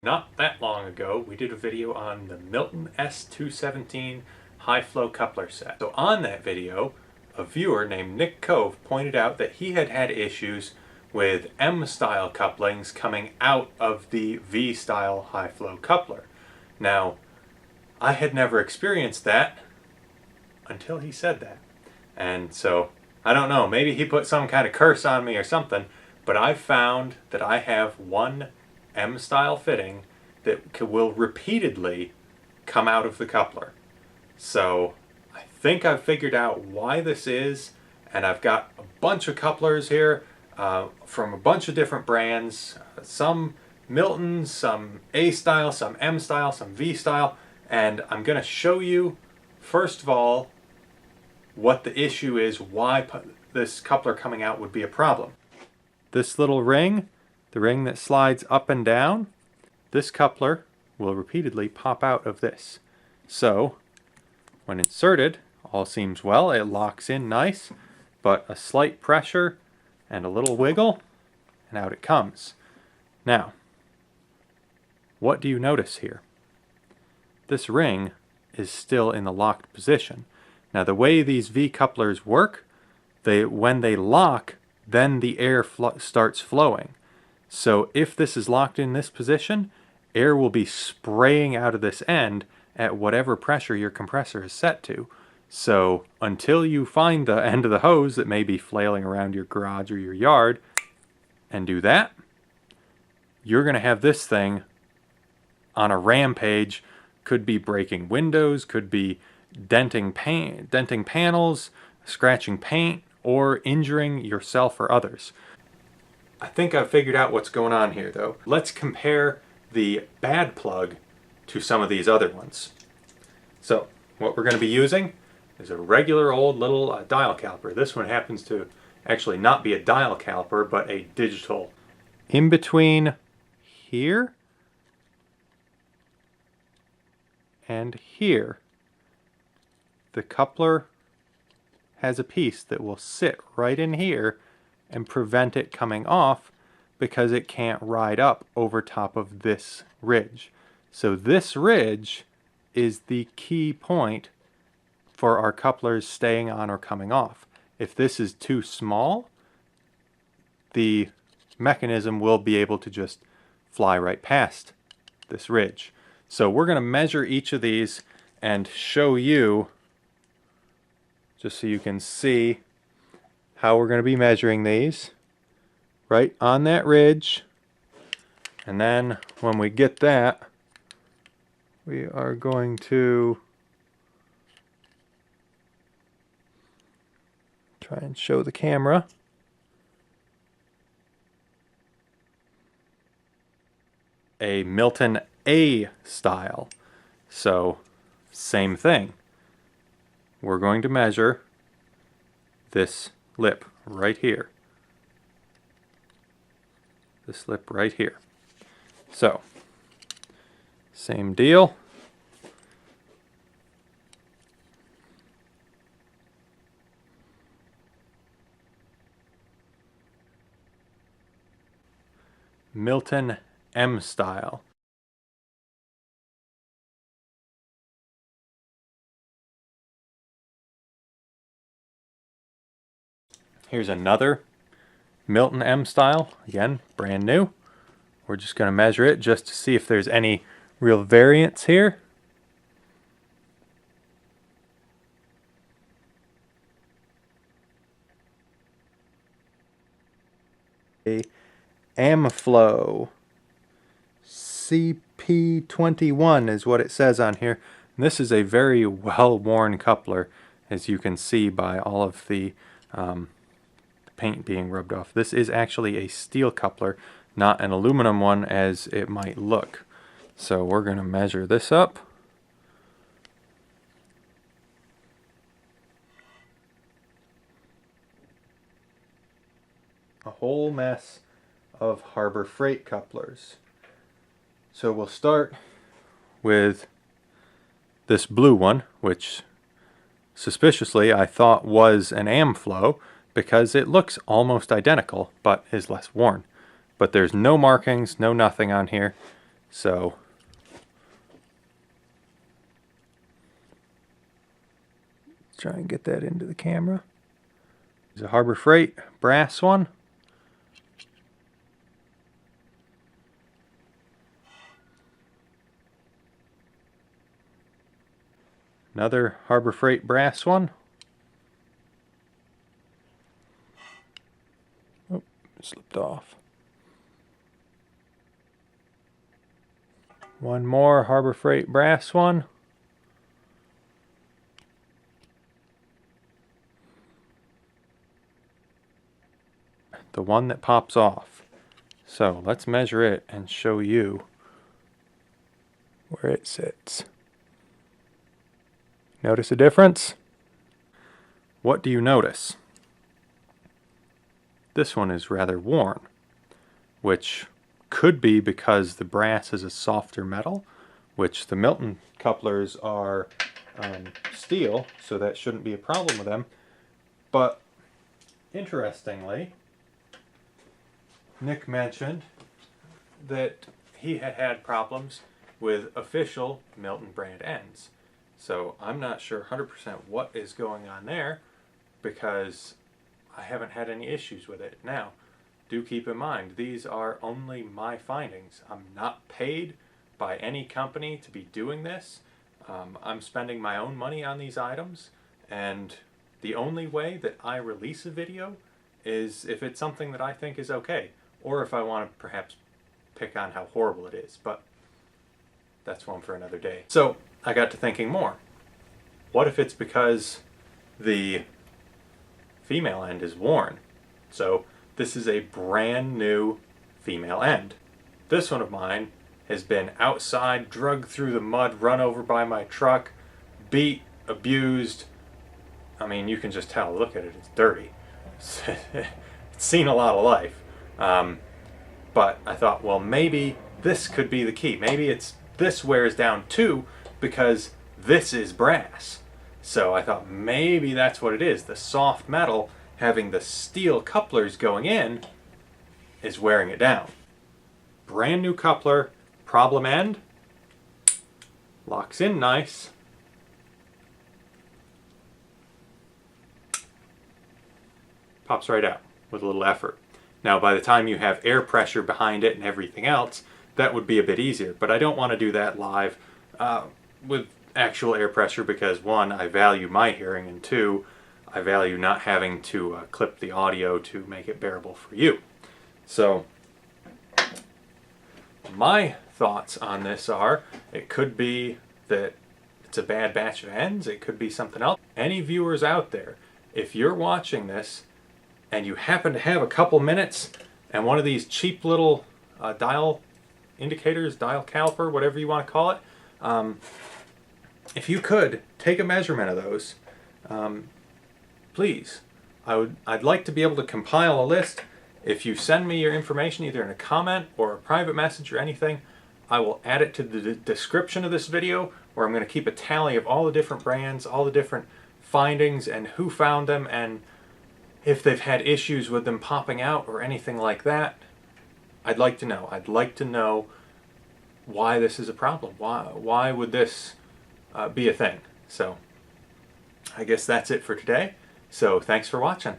Not that long ago, we did a video on the Milton S217 high flow coupler set. So on that video, a viewer named Nick Cove pointed out that he had had issues with M-style couplings coming out of the V-style high flow coupler. Now, I had never experienced that until he said that. And so, I don't know, maybe he put some kind of curse on me or something, but I've found that I have one M-style fitting that will repeatedly come out of the coupler. So I think I've figured out why this is, and I've got a bunch of couplers here from a bunch of different brands, some Milton, some A-style, some M-style, some V-style, and I'm going to show you first of all what the issue is, why this coupler coming out would be a problem. This little ring, the ring that slides up and down, this coupler will repeatedly pop out of this. So, when inserted, all seems well, it locks in nice, but a slight pressure and a little wiggle, and out it comes. Now, what do you notice here? This ring is still in the locked position. Now, the way these V couplers work, when they lock, then the air starts flowing. So if this is locked in this position, air will be spraying out of this end at whatever pressure your compressor is set to. So until you find the end of the hose that may be flailing around your garage or your yard and do that, you're going to have this thing on a rampage. Could be breaking windows, could be denting panels, scratching paint, or injuring yourself or others. I think I've figured out what's going on here though. Let's compare the bad plug to some of these other ones. So what we're going to be using is a regular old little dial caliper. This one happens to actually not be a dial caliper but a digital. In between here and here, the coupler has a piece that will sit right in here and prevent it coming off because it can't ride up over top of this ridge. So this ridge is the key point for our couplers staying on or coming off. If this is too small, the mechanism will be able to just fly right past this ridge. So we're going to measure each of these and show you, just so you can see how we're going to be measuring these, right on that ridge. And then when we get that, we are going to try and show the camera. A Milton A-Style. So, same thing. We're going to measure this lip right here. This lip right here. So, same deal. Milton M-Style. Here's another Milton M-Style, again, brand new. We're just going to measure it just to see if there's any real variance here. A Amflo CP21 is what it says on here. And this is a very well-worn coupler, as you can see by all of the paint being rubbed off. This is actually a steel coupler, not an aluminum one as it might look. So we're going to measure this up. A whole mess of Harbor Freight couplers. So we'll start with this blue one, which suspiciously I thought was an Amflo, because it looks almost identical but is less worn. But there's no markings, no nothing on here. So try and get that into the camera. There's a Harbor Freight brass one. Another Harbor Freight brass one. Oh, it slipped off. One more Harbor Freight brass one. The one that pops off. So let's measure it and show you where it sits. Notice a difference? What do you notice? This one is rather worn, which could be because the brass is a softer metal, which the Milton couplers are steel, so that shouldn't be a problem with them. But interestingly, Nick mentioned that he had had problems with official Milton brand ends. So I'm not sure 100% what is going on there, because I haven't had any issues with it. Now, do keep in mind, these are only my findings. I'm not paid by any company to be doing this. I'm spending my own money on these items, and the only way that I release a video is if it's something that I think is okay, or if I want to perhaps pick on how horrible it is, but that's one for another day. So I got to thinking more. What if it's because the female end is worn? So this is a brand new female end. This one of mine has been outside, dragged through the mud, run over by my truck, beat, abused. I mean, you can just tell, look at it, it's dirty. It's seen a lot of life. But I thought, well, maybe this could be the key. Maybe this wears down too, because this is brass. So I thought maybe that's what it is. The soft metal having the steel couplers going in is wearing it down. Brand new coupler, problem end, locks in nice. Pops right out with a little effort. Now by the time you have air pressure behind it and everything else, that would be a bit easier. But I don't want to do that live with actual air pressure, because one, I value my hearing, and two, I value not having to clip the audio to make it bearable for you. So my thoughts on this are, it could be that it's a bad batch of ends, it could be something else. Any viewers out there, if you're watching this and you happen to have a couple minutes and one of these cheap little dial indicators, dial caliper, whatever you want to call it, if you could take a measurement of those, please. I'd like to be able to compile a list. If you send me your information either in a comment or a private message or anything, I will add it to the description of this video, where I'm going to keep a tally of all the different brands, all the different findings, and who found them, and if they've had issues with them popping out or anything like that. I'd like to know. I'd like to know why this is a problem. Why would this be a thing? So I guess that's it for today. So thanks for watching.